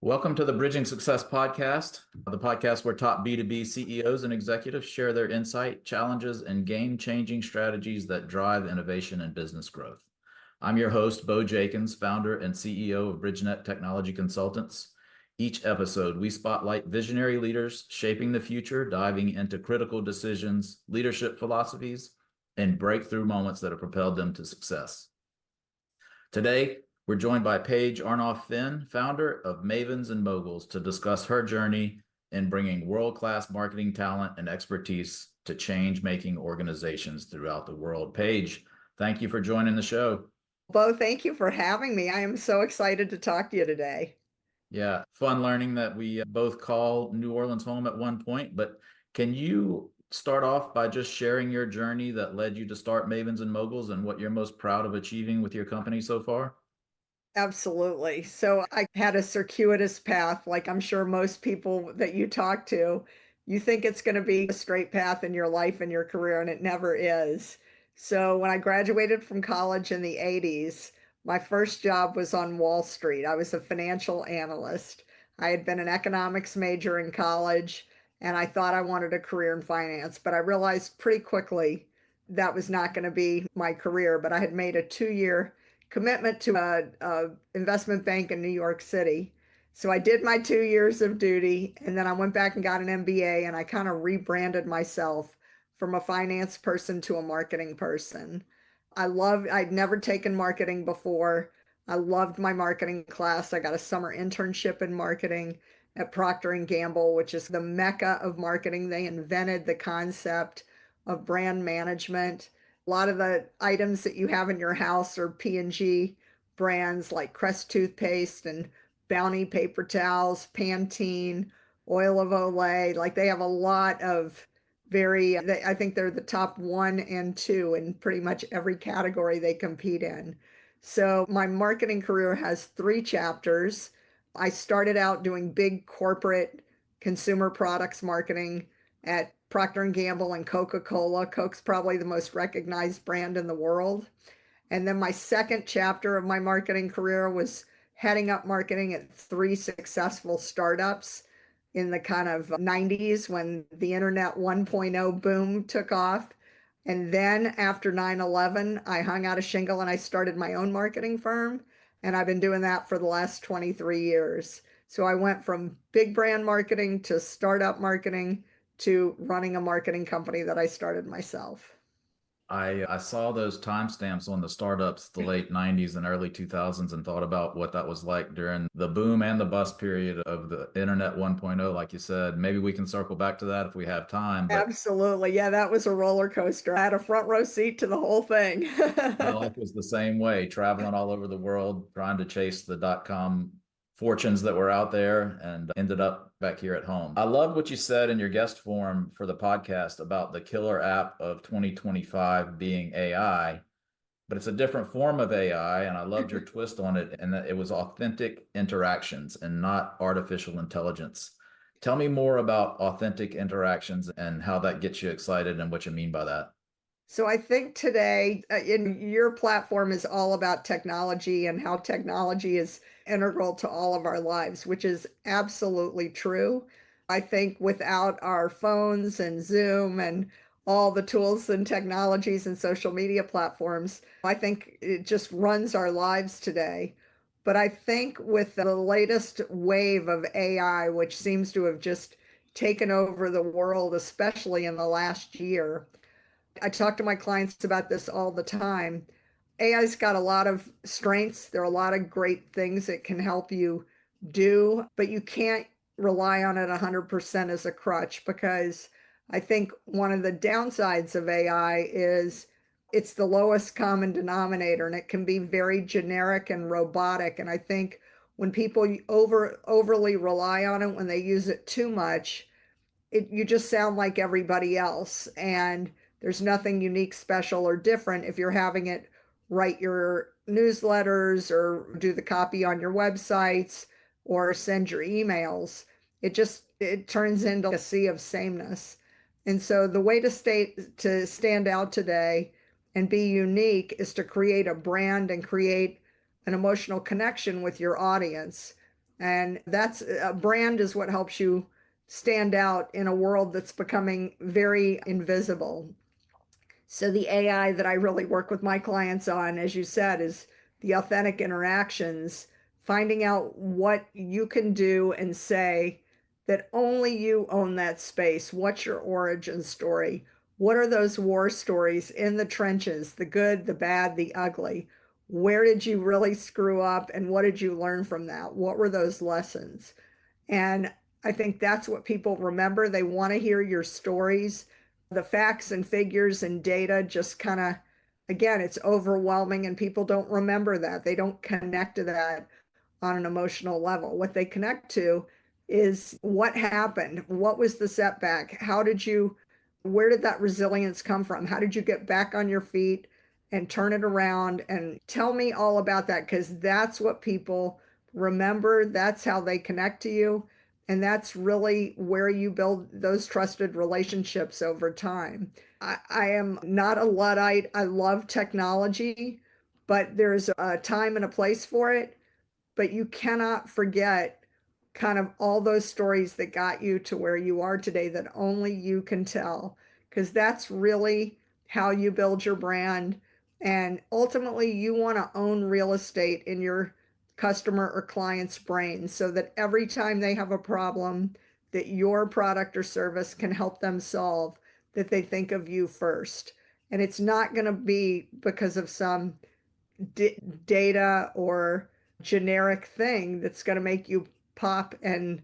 Welcome to the Bridging Success Podcast, the podcast where top B2B CEOs and executives share their insight, challenges, and game-changing strategies that drive innovation and business growth. I'm your host, Bo Jakins, founder and CEO of BridgeNet Technology Consultants. Each episode, we spotlight visionary leaders shaping the future, diving into critical decisions, leadership philosophies, and breakthrough moments that have propelled them to success. Today, we're joined by Paige Arnof-Fenn, founder of Mavens and Moguls, to discuss her journey in bringing world-class marketing talent and expertise to change-making organizations throughout the world. Paige, thank you for joining the show. Bo, thank you for having me. I am so excited to talk to you today. Yeah, fun learning that we both call New Orleans home at one point, but can you start off by just sharing your journey that led you to start Mavens and Moguls and what you're most proud of achieving with your company so far? Absolutely. So I had a circuitous path, like I'm sure most people that you talk to. You think it's going to be a straight path in your life and your career, and it never is. So when I graduated from college in the 80s, my first job was on Wall Street. I was a financial analyst. I had been an economics major in college, and I thought I wanted a career in finance, but I realized pretty quickly that was not going to be my career. But I had made a 2-year commitment to a investment bank in New York City. So I did my 2 years of duty, and then I went back and got an MBA, and I kind of rebranded myself from a finance person to a marketing person. I'd never taken marketing before. I loved my marketing class. I got a summer internship in marketing at Procter and Gamble, which is the mecca of marketing. They invented the concept of brand management. A lot of the items that you have in your house are P&G brands like Crest toothpaste and Bounty paper towels, Pantene, Oil of Olay. Like they have a lot of I think they're the top one and two in pretty much every category they compete in. So my marketing career has 3 chapters. I started out doing big corporate consumer products marketing at Procter and Gamble and Coca-Cola. Coke's probably the most recognized brand in the world. And then my second chapter of my marketing career was heading up marketing at 3 successful startups in the kind of 90s when the internet 1.0 boom took off. And then after 9/11, I hung out a shingle and I started my own marketing firm. And I've been doing that for the last 23 years. So I went from big brand marketing to startup marketing to running a marketing company that I started myself. I saw those timestamps on the startups, the late 90s and early 2000s, and thought about what that was like during the boom and the bust period of the Internet 1.0. Like you said, maybe we can circle back to that if we have time. But Absolutely. Yeah, that was a roller coaster. I had a front row seat to the whole thing. my life was the same way, traveling all over the world, trying to chase the dot-com fortunes that were out there, and ended up back here at home. I love what you said in your guest form for the podcast about the killer app of 2025 being AI, but it's a different form of AI. And I loved your twist on it, and that it was authentic interactions and not artificial intelligence. Tell me more about authentic interactions and how that gets you excited and what you mean by that. So I think today in your platform is all about technology and how technology is integral to all of our lives, which is absolutely true. I think without our phones and Zoom and all the tools and technologies and social media platforms, I think it just runs our lives today. But I think with the latest wave of AI, which seems to have just taken over the world, especially in the last year, I talk to my clients about this all the time. AI's got a lot of strengths. There are a lot of great things it can help you do, but you can't rely on it 100% as a crutch because I think one of the downsides of AI is it's the lowest common denominator and it can be very generic and robotic. And I think when people overly rely on it, when they use it too much, you just sound like everybody else. And there's nothing unique, special, or different if you're having it write your newsletters or do the copy on your websites or send your emails. It turns into a sea of sameness. And so the way to stand out today and be unique is to create a brand and create an emotional connection with your audience. And that's a brand is what helps you stand out in a world that's becoming very invisible. So the AI that I really work with my clients on, as you said, is the authentic interactions, finding out what you can do and say that only you own that space. What's your origin story? What are those war stories in the trenches, the good, the bad, the ugly? Where did you really screw up and what did you learn from that? What were those lessons? And I think that's what people remember. They want to hear your stories. The facts and figures and data just kind of, again, it's overwhelming and people don't remember that. They don't connect to that on an emotional level. What they connect to is what happened? What was the setback? Where did that resilience come from? How did you get back on your feet and turn it around? And tell me all about that because that's what people remember. That's how they connect to you. And that's really where you build those trusted relationships over time. I am not a Luddite. I love technology, but there's a time and a place for it, but you cannot forget kind of all those stories that got you to where you are today that only you can tell, because that's really how you build your brand. And ultimately, you want to own real estate in your customer or client's brain so that every time they have a problem that your product or service can help them solve, that they think of you first. And it's not going to be because of some data or generic thing that's going to make you pop and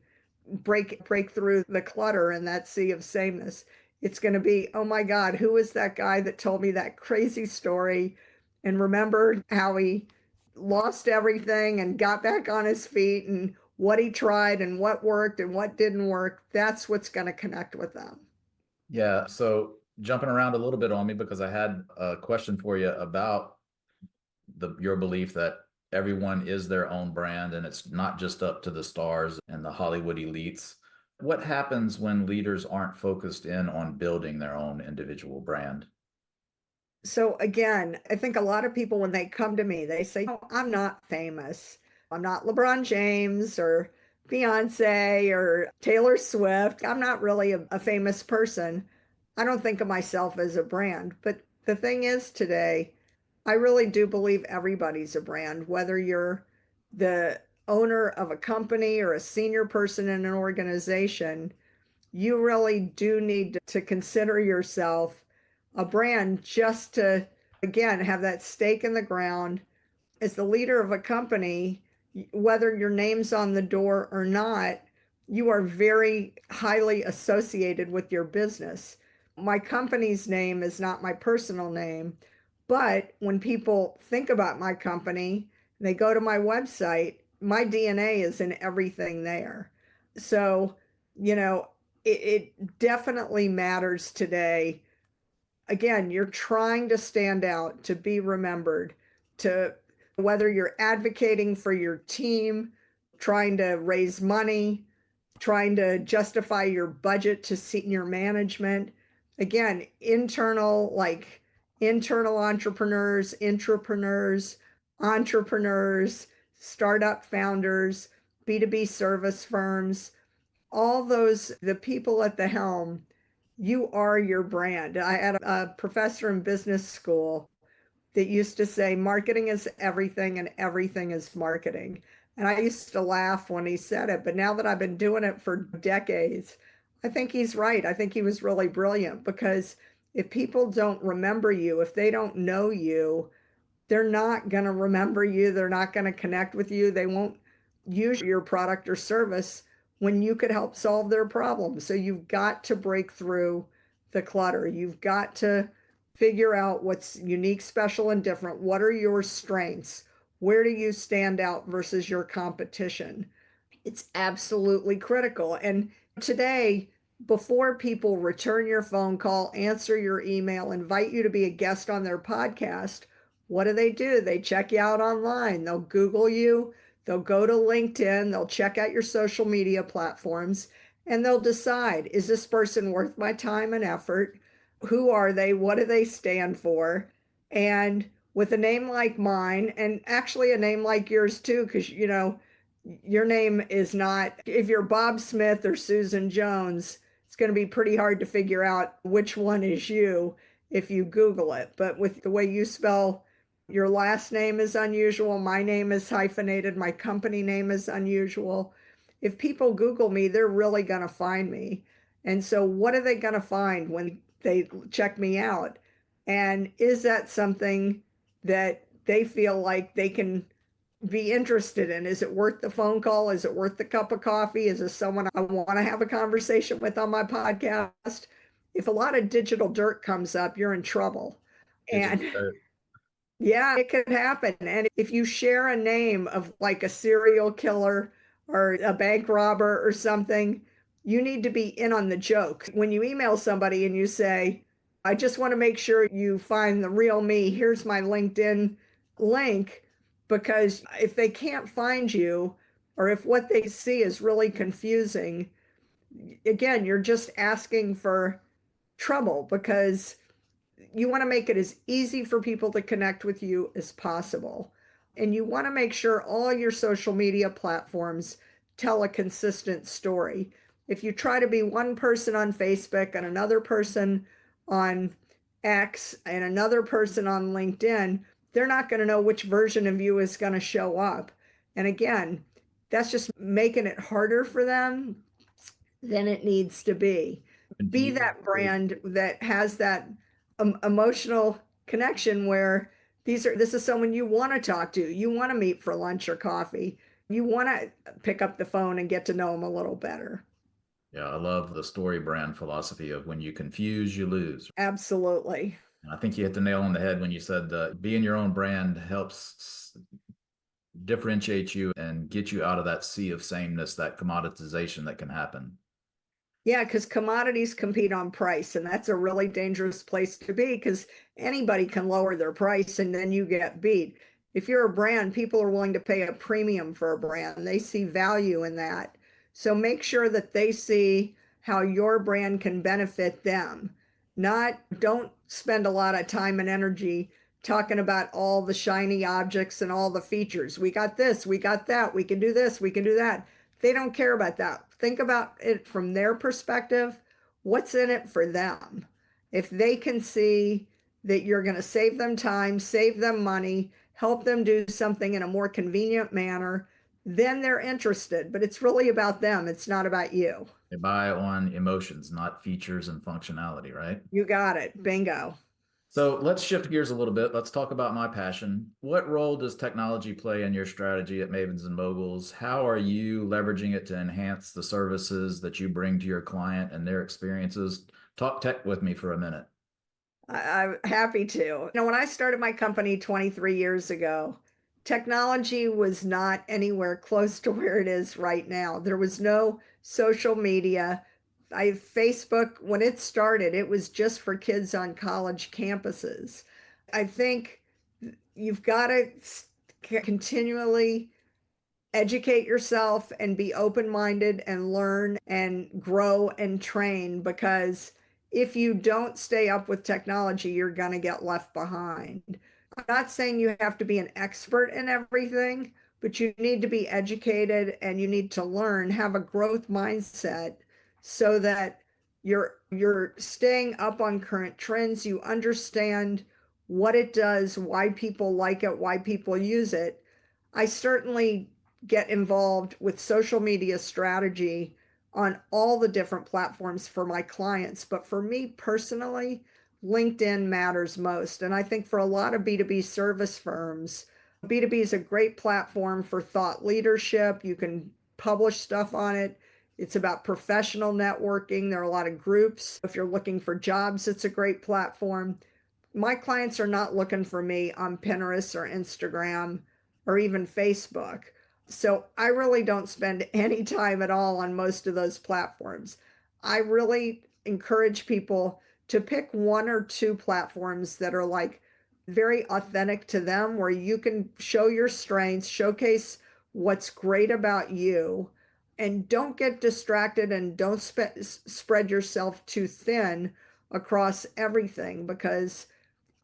break through the clutter in that sea of sameness. It's going to be, oh my God, who is that guy that told me that crazy story and remembered how he lost everything and got back on his feet and what he tried and what worked and what didn't work. That's what's going to connect with them. Yeah. So jumping around a little bit on me because I had a question for you about your belief that everyone is their own brand and it's not just up to the stars and the Hollywood elites. What happens when leaders aren't focused in on building their own individual brand? So again, I think a lot of people, when they come to me, they say, oh, I'm not famous. I'm not LeBron James or Beyonce or Taylor Swift. I'm not really a famous person. I don't think of myself as a brand. But the thing is today, I really do believe everybody's a brand, whether you're the owner of a company or a senior person in an organization. You really do need to consider yourself a brand just to, again, have that stake in the ground as the leader of a company. Whether your name's on the door or not, you are very highly associated with your business. My company's name is not my personal name, but when people think about my company, they go to my website, my DNA is in everything there. So, you know, it definitely matters today. Again, you're trying to stand out, to be remembered, to whether you're advocating for your team, trying to raise money, trying to justify your budget to senior management. Again, internal entrepreneurs, intrapreneurs, entrepreneurs, startup founders, B2B service firms, all those, the people at the helm, you are your brand. I had a professor in business school that used to say marketing is everything and everything is marketing. And I used to laugh when he said it, but now that I've been doing it for decades, I think he's right. I think he was really brilliant because if people don't remember you, if they don't know you, they're not going to remember you. They're not going to connect with you. They won't use your product or service when you could help solve their problems. So you've got to break through the clutter. You've got to figure out what's unique, special, and different. What are your strengths? Where do you stand out versus your competition? It's absolutely critical. And today, before people return your phone call, answer your email, invite you to be a guest on their podcast, what do? They check you out online. They'll Google you, they'll go to LinkedIn, they'll check out your social media platforms, and they'll decide, is this person worth my time and effort? Who are they? What do they stand for? And with a name like mine, and actually a name like yours too, because Your name is not, if you're Bob Smith or Susan Jones, it's going to be pretty hard to figure out which one is you if you Google it. But with the way you spell your last name is unusual, my name is hyphenated, my company name is unusual. If people Google me, they're really going to find me. And so, what are they going to find when they check me out? And is that something that they feel like they can be interested in? Is it worth the phone call? Is it worth the cup of coffee? Is this someone I want to have a conversation with on my podcast? If a lot of digital dirt comes up, you're in trouble. And Digital dirt. yeah, it could happen. And if you share a name of like a serial killer or a bank robber or something, you need to be in on the joke. When you email somebody and you say, I just want to make sure you find the real me, here's my LinkedIn link, because if they can't find you, or if what they see is really confusing, again, you're just asking for trouble, because you want to make it as easy for people to connect with you as possible. And you want to make sure all your social media platforms tell a consistent story. If you try to be one person on Facebook and another person on X and another person on LinkedIn, they're not going to know which version of you is going to show up. And again, that's just making it harder for them than it needs to be. Be Confused. that brand that has that emotional connection where this is someone you want to talk to, you want to meet for lunch or coffee, you want to pick up the phone and get to know them a little better. Yeah, I love the story brand philosophy of when you confuse, you lose. Absolutely. And I think you hit the nail on the head when you said being your own brand helps differentiate you and get you out of that sea of sameness, that commoditization that can happen. Yeah, because commodities compete on price, and that's a really dangerous place to be, because anybody can lower their price and then you get beat. If you're a brand, people are willing to pay a premium for a brand. They see value in that. So make sure that they see how your brand can benefit them. Not, don't spend a lot of time and energy talking about all the shiny objects and all the features. We got this, we got that, we can do this, we can do that. They don't care about that. Think about it from their perspective. What's in it for them? If they can see that you're going to save them time, save them money, help them do something in a more convenient manner, then they're interested. But it's really about them. It's not about you. They buy on emotions, not features and functionality, right? You got it. Bingo. So let's shift gears a little bit. Let's talk about my passion. What role does technology play in your strategy at Mavens and Moguls? How are you leveraging it to enhance the services that you bring to your client and their experiences? Talk tech with me for a minute. I'm happy to. When I started my company 23 years ago, technology was not anywhere close to where it is right now. There was no social media. Facebook, when it started, it was just for kids on college campuses. I think you've got to continually educate yourself and be open-minded and learn and grow and train, because if you don't stay up with technology, you're going to get left behind. I'm not saying you have to be an expert in everything, but you need to be educated and you need to learn, have a growth mindset, so that you're staying up on current trends, you understand what it does, why people like it, why people use it. I certainly get involved with social media strategy on all the different platforms for my clients. But for me personally, LinkedIn matters most. And I think for a lot of B2B service firms, B2B is a great platform for thought leadership. You can publish stuff on it. It's about professional networking. There are a lot of groups. If you're looking for jobs, it's a great platform. My clients are not looking for me on Pinterest or Instagram or even Facebook. So I really don't spend any time at all on most of those platforms. I really encourage people to pick one or two platforms that are like very authentic to them, where you can show your strengths, showcase what's great about you, and don't get distracted and don't spread yourself too thin across everything, because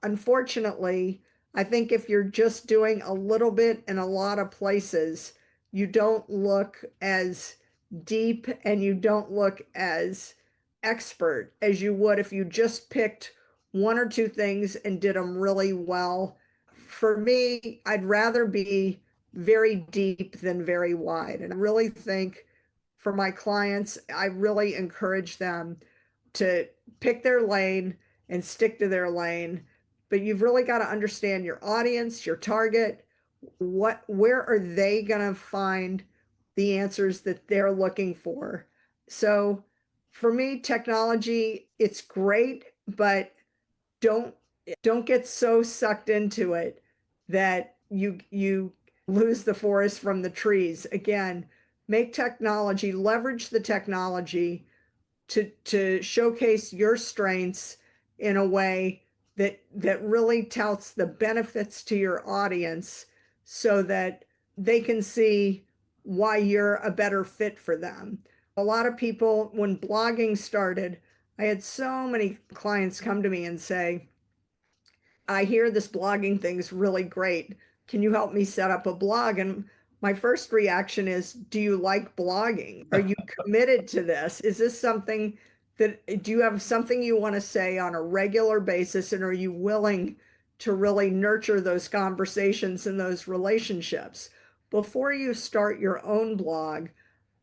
unfortunately, I think if you're just doing a little bit in a lot of places, you don't look as deep and you don't look as expert as you would if you just picked one or two things and did them really well. For me, I'd rather be very deep than very wide. And I really think for my clients, I really encourage them to pick their lane and stick to their lane. But you've really got to understand your audience, your target, where are they going to find the answers that they're looking for. So for me, technology, it's great, but don't don't get so sucked into it that you lose the forest from the trees. Again, make technology, leverage the technology to showcase your strengths in a way that really touts the benefits to your audience so that they can see why you're a better fit for them. A lot of people, when blogging started, I had so many clients come to me and say, I hear this blogging thing's really great. Can you help me set up a blog? And my first reaction is, do you like blogging? Are you committed to this? Is this something do you have something you want to say on a regular basis? And are you willing to really nurture those conversations and those relationships? Before you start your own blog,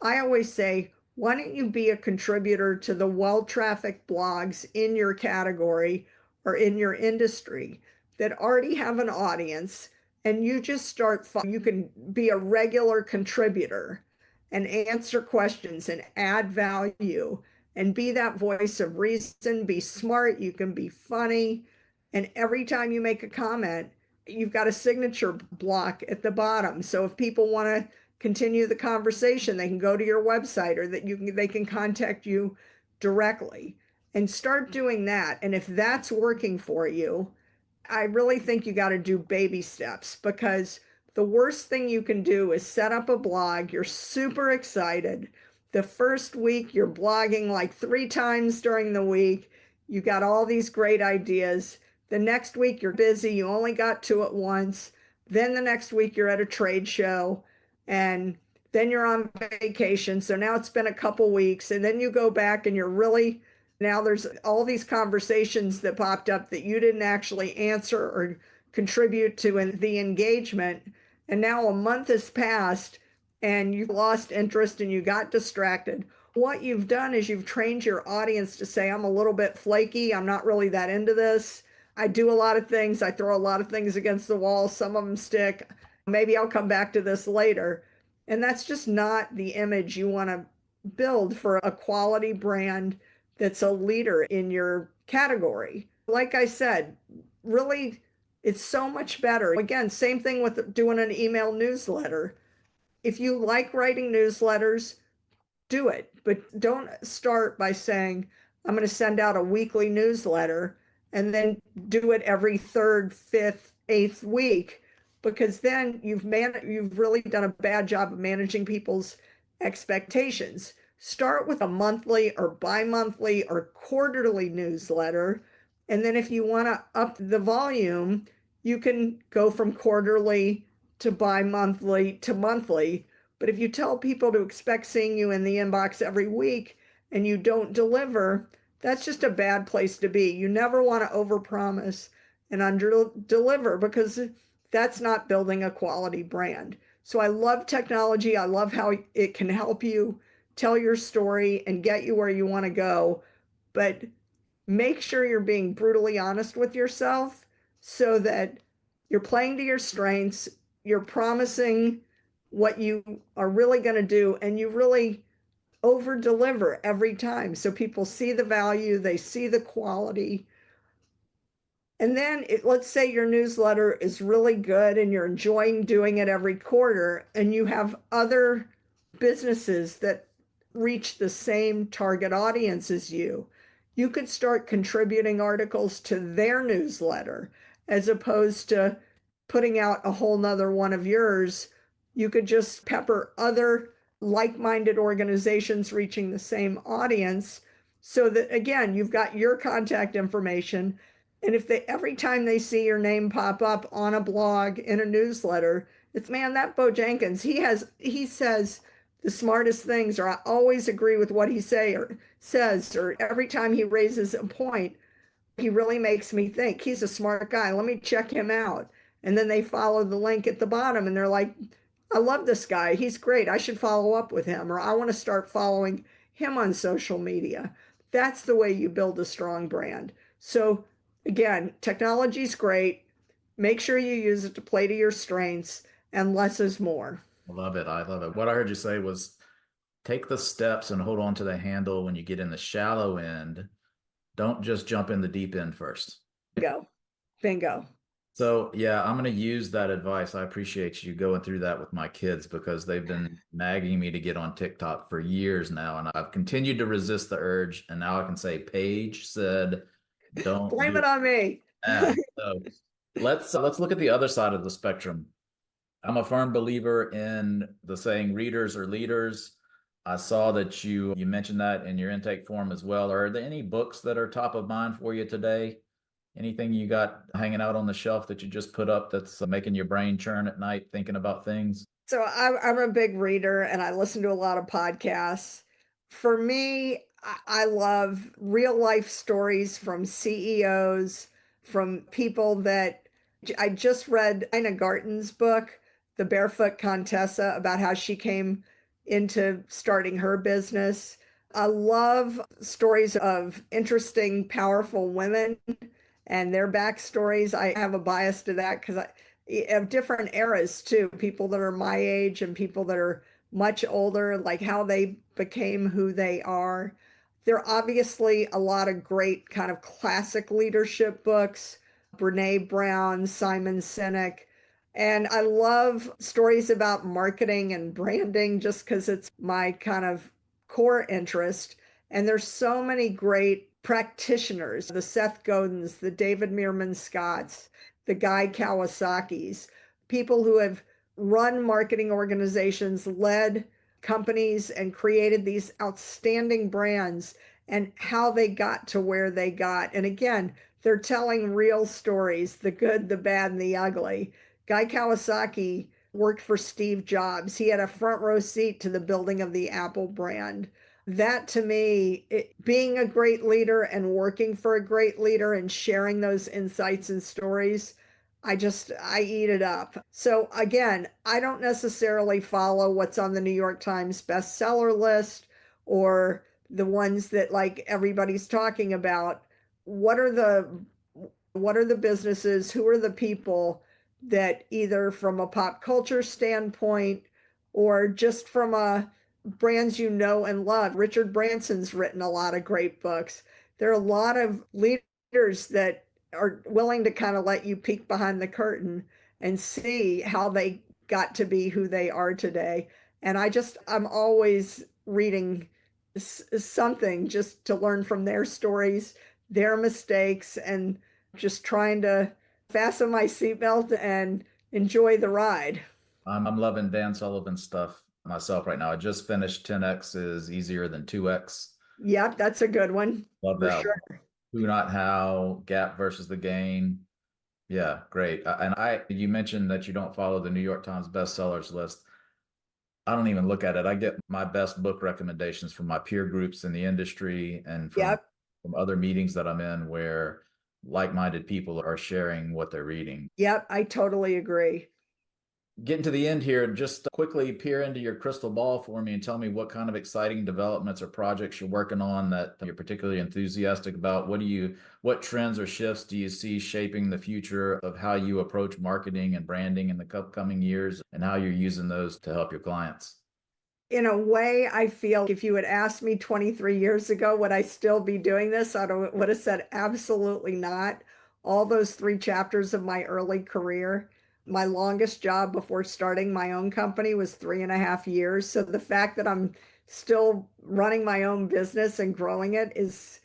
I always say, why don't you be a contributor to the well-trafficked blogs in your category or in your industry that already have an audience, and you just you can be a regular contributor and answer questions and add value and be that voice of reason, be smart, you can be funny. And every time you make a comment, you've got a signature block at the bottom. So if people want to continue the conversation, they can go to your website or they can contact you directly and start doing that. And if that's working for you, I really think you got to do baby steps, because the worst thing you can do is set up a blog. You're super excited. The first week, you're blogging like 3 times during the week. You got all these great ideas. The next week, you're busy. You only got to it once. Then the next week, you're at a trade show. And then you're on vacation. So now it's been a couple weeks. And then you go back and you're really now there's all these conversations that popped up that you didn't actually answer or contribute to in the engagement. And now a month has passed and you've lost interest and you got distracted. What you've done is you've trained your audience to say, I'm a little bit flaky. I'm not really that into this. I do a lot of things. I throw a lot of things against the wall. Some of them stick. Maybe I'll come back to this later. And that's just not the image you want to build for a quality brand that's a leader in your category. Like I said, really, it's so much better. Again, same thing with doing an email newsletter. If you like writing newsletters, do it, but don't start by saying, I'm going to send out a weekly newsletter and then do it every third, fifth, eighth week, because then you've really done a bad job of managing people's expectations. Start with a monthly or bi-monthly or quarterly newsletter. And then if you want to up the volume, you can go from quarterly to bi-monthly to monthly. But if you tell people to expect seeing you in the inbox every week and you don't deliver, that's just a bad place to be. You never want to overpromise and under-deliver, because that's not building a quality brand. So I love technology. I love how it can help you tell your story and get you where you want to go. But make sure you're being brutally honest with yourself so that you're playing to your strengths, you're promising what you are really going to do, and you really over deliver every time. So people see the value, they see the quality. And then let's say your newsletter is really good and you're enjoying doing it every quarter, and you have other businesses that reach the same target audience as you. You could start contributing articles to their newsletter as opposed to putting out a whole nother one of yours. You could just pepper other like-minded organizations reaching the same audience, so that again, you've got your contact information. And if every time they see your name pop up on a blog, in a newsletter, It's man, that Bo Jenkins, he says the smartest things, or I always agree with what he says, or every time he raises a point, he really makes me think he's a smart guy. Let me check him out. And then they follow the link at the bottom and they're like, I love this guy. He's great. I should follow up with him, or I want to start following him on social media. That's the way you build a strong brand. So, again, technology's great. Make sure you use it to play to your strengths, and less is more. I love it. I love it. What I heard you say was take the steps and hold on to the handle when you get in the shallow end. Don't just jump in the deep end first. Bingo. Bingo. So, yeah, I'm going to use that advice. I appreciate you going through that with my kids because they've been nagging me to get on TikTok for years now. And I've continued to resist the urge. And now I can say, Paige said, don't Blame do it it. on me. Yeah. So let's look at the other side of the spectrum. I'm a firm believer in the saying readers are leaders. I saw that you mentioned that in your intake form as well. Are there any books that are top of mind for you today? Anything you got hanging out on the shelf that you just put up that's making your brain churn at night thinking about things? So I'm a big reader and I listen to a lot of podcasts. For me, I love real life stories from CEOs, from people that I just read Ina Garten's book, The Barefoot Contessa, about how she came into starting her business. I love stories of interesting, powerful women and their backstories. I have a bias to that because I of different eras too, people that are my age and people that are much older, like how they became who they are. There are obviously a lot of great kind of classic leadership books, Brene Brown, Simon Sinek. And I love stories about marketing and branding just because it's my kind of core interest. And there's so many great practitioners, the Seth Godins, the David Meerman Scotts, the Guy Kawasaki's, people who have run marketing organizations, led companies, and created these outstanding brands and how they got to where they got. And again, they're telling real stories, the good, the bad, and the ugly. Guy Kawasaki worked for Steve Jobs. He had a front row seat to the building of the Apple brand. That to me, being a great leader and working for a great leader and sharing those insights and stories, I eat it up. So again, I don't necessarily follow what's on the New York Times bestseller list or the ones that like everybody's talking about. What are the what are the businesses? Who are the people that either from a pop culture standpoint or just from a brands you know and love? Richard Branson's written a lot of great books. There are a lot of leaders that are willing to kind of let you peek behind the curtain and see how they got to be who they are today. And I'm always reading something just to learn from their stories, their mistakes, and just trying to fasten my seatbelt and enjoy the ride. I'm loving Dan Sullivan's stuff myself right now. I just finished 10X is easier than 2X. Yep, that's a good one Love for that sure. one. Who Not How, Gap versus the Gain. Yeah, great. You mentioned that you don't follow the New York Times bestsellers list. I don't even look at it. I get my best book recommendations from my peer groups in the industry and Yep, from other meetings that I'm in where like-minded people are sharing what they're reading. yep, I totally agree. Getting to the end here, just quickly peer into your crystal ball for me and tell me what kind of exciting developments or projects you're working on that you're particularly enthusiastic about. What trends or shifts do you see shaping the future of how you approach marketing and branding in the coming years and how you're using those to help your clients? In a way, I feel if you had asked me 23 years ago, would I still be doing this? Would have said absolutely not. All those 3 chapters of my early career, my longest job before starting my own company was 3.5 years. So the fact that I'm still running my own business and growing it is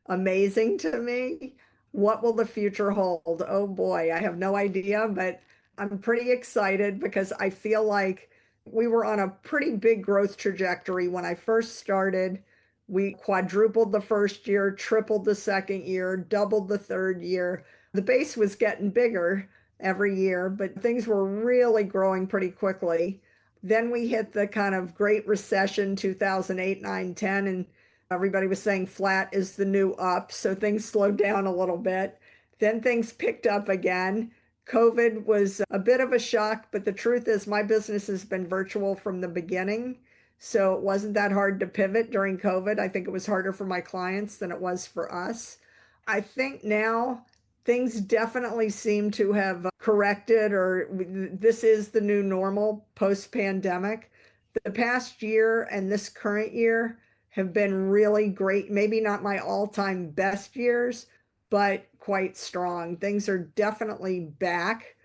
amazing to me. What will the future hold? Oh boy, I have no idea, but I'm pretty excited because I feel like we were on a pretty big growth trajectory when I first started. We quadrupled the first year, tripled the second year, doubled the third year. The base was getting bigger, every year, but things were really growing pretty quickly. Then we hit the kind of Great Recession, 2008, 9, 10, and everybody was saying flat is the new up. So things slowed down a little bit. Then things picked up again. COVID was a bit of a shock, but the truth is my business has been virtual from the beginning. So it wasn't that hard to pivot during COVID. I think it was harder for my clients than it was for us. I think now things definitely seem to have corrected, or this is the new normal post pandemic. The past year and this current year have been really great. Maybe not my all time best years, but quite strong. Things are definitely back.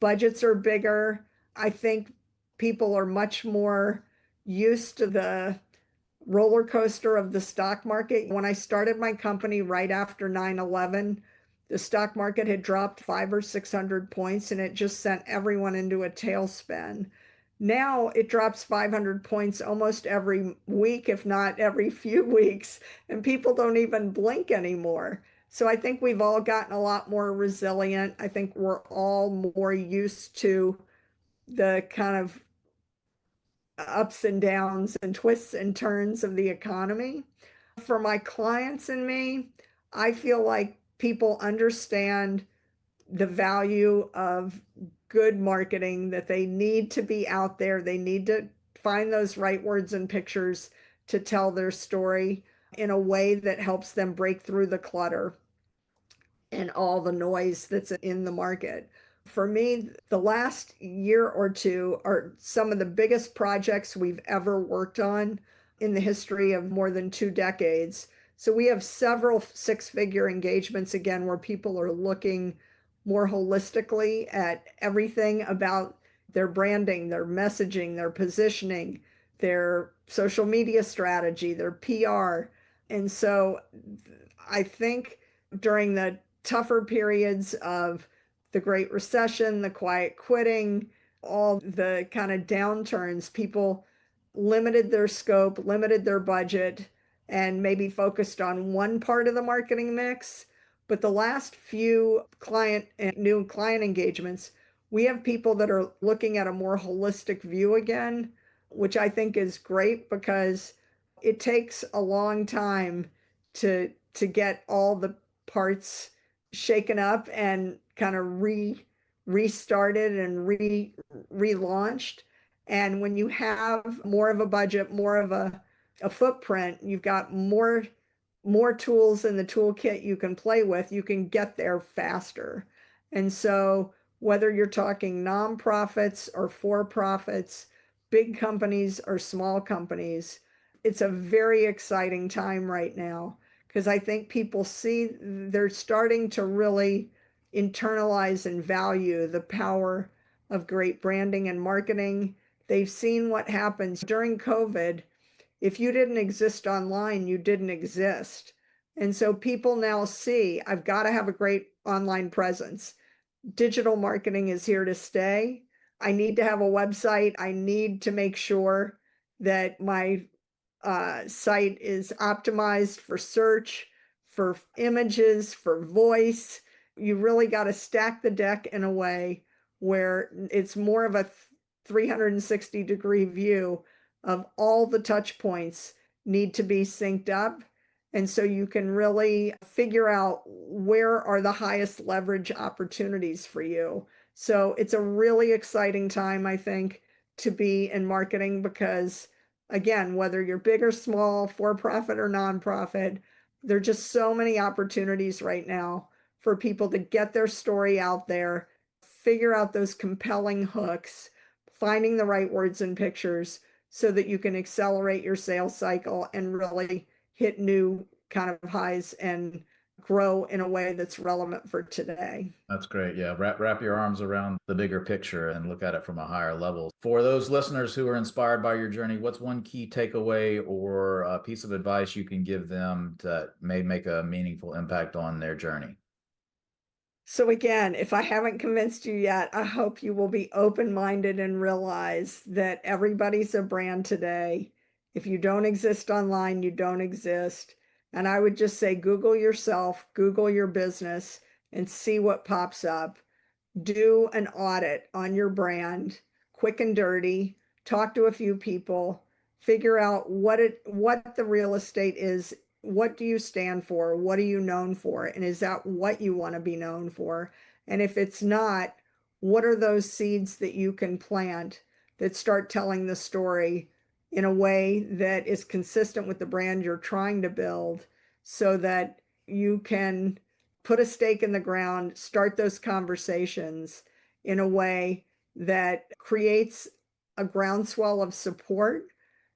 Budgets are bigger. I think people are much more used to the roller coaster of the stock market. When I started my company right after 9/11, the stock market had dropped 500 or 600 points and it just sent everyone into a tailspin. Now it drops 500 points almost every week, if not every few weeks, and people don't even blink anymore. So I think we've all gotten a lot more resilient. I think we're all more used to the kind of ups and downs and twists and turns of the economy. For my clients and me, I feel like people understand the value of good marketing, that they need to be out there. They need to find those right words and pictures to tell their story in a way that helps them break through the clutter and all the noise that's in the market. For me, the last year or two are some of the biggest projects we've ever worked on in the history of more than 2 decades. So we have several six-figure engagements again where people are looking more holistically at everything about their branding, their messaging, their positioning, their social media strategy, their PR. And so I think during the tougher periods of the Great Recession, the quiet quitting, all the kind of downturns, people limited their scope, limited their budget, and maybe focused on one part of the marketing mix. But the last few client and new client engagements, we have people that are looking at a more holistic view again, which I think is great because it takes a long time to get all the parts shaken up and kind of restarted and relaunched. And when you have more of a budget, more of a footprint, you've got more tools in the toolkit you can play with, you can get there faster. And so whether you're talking nonprofits or for profits, big companies or small companies, it's a very exciting time right now because I think people see they're starting to really internalize and value the power of great branding and marketing. They've seen what happens during COVID. If you didn't exist online, you didn't exist. And so people now see I've got to have a great online presence. Digital marketing is here to stay. I need to have a website. I need to make sure that my site is optimized for search, for images, for voice. You really got to stack the deck in a way where it's more of a 360-degree view of all the touch points need to be synced up. And so you can really figure out where are the highest leverage opportunities for you. So it's a really exciting time, I think, to be in marketing because again, whether you're big or small, for profit or nonprofit, there are just so many opportunities right now for people to get their story out there, figure out those compelling hooks, finding the right words and pictures so that you can accelerate your sales cycle and really hit new kind of highs and grow in a way that's relevant for today. That's great. Yeah. Wrap your arms around the bigger picture and look at it from a higher level. For those listeners who are inspired by your journey, what's one key takeaway or a piece of advice you can give them that may make a meaningful impact on their journey? So again, if I haven't convinced you yet, I hope you will be open-minded and realize that everybody's a brand today. If you don't exist online, you don't exist. And I would just say Google yourself, Google your business, and see what pops up. do an audit on your brand, quick and dirty, talk to a few people, figure out what the real estate is, what do you stand for, what are you known for, and is that what you want to be known for? And if it's not, what are those seeds that you can plant that start telling the story in a way that is consistent with the brand you're trying to build so that you can put a stake in the ground, start those conversations in a way that creates a groundswell of support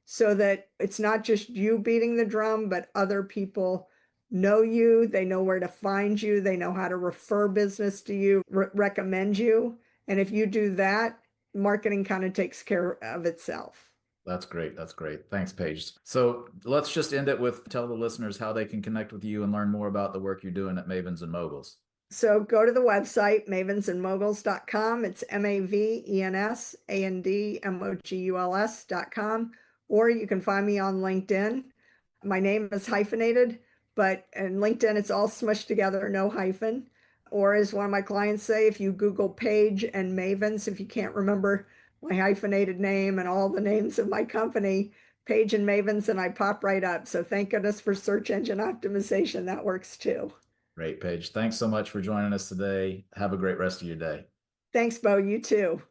so that it's not just you beating the drum, but other people know you, they know where to find you, they know how to refer business to you, recommend you. And if you do that, marketing kind of takes care of itself. That's great. That's great. Thanks, Paige. So let's just end it with tell the listeners how they can connect with you and learn more about the work you're doing at Mavens and Moguls. So go to the website, mavensandmoguls.com. It's MAVENSANDMOGULS.com. Or you can find me on LinkedIn. My name is hyphenated, but in LinkedIn, it's all smushed together, no hyphen. Or as one of my clients say, if you Google Paige and Mavens, if you can't remember my hyphenated name and all the names of my company, Paige and Mavens, and I pop right up. So thank goodness for search engine optimization. That works too. Great, Paige. Thanks so much for joining us today. Have a great rest of your day. Thanks, Bo. You too.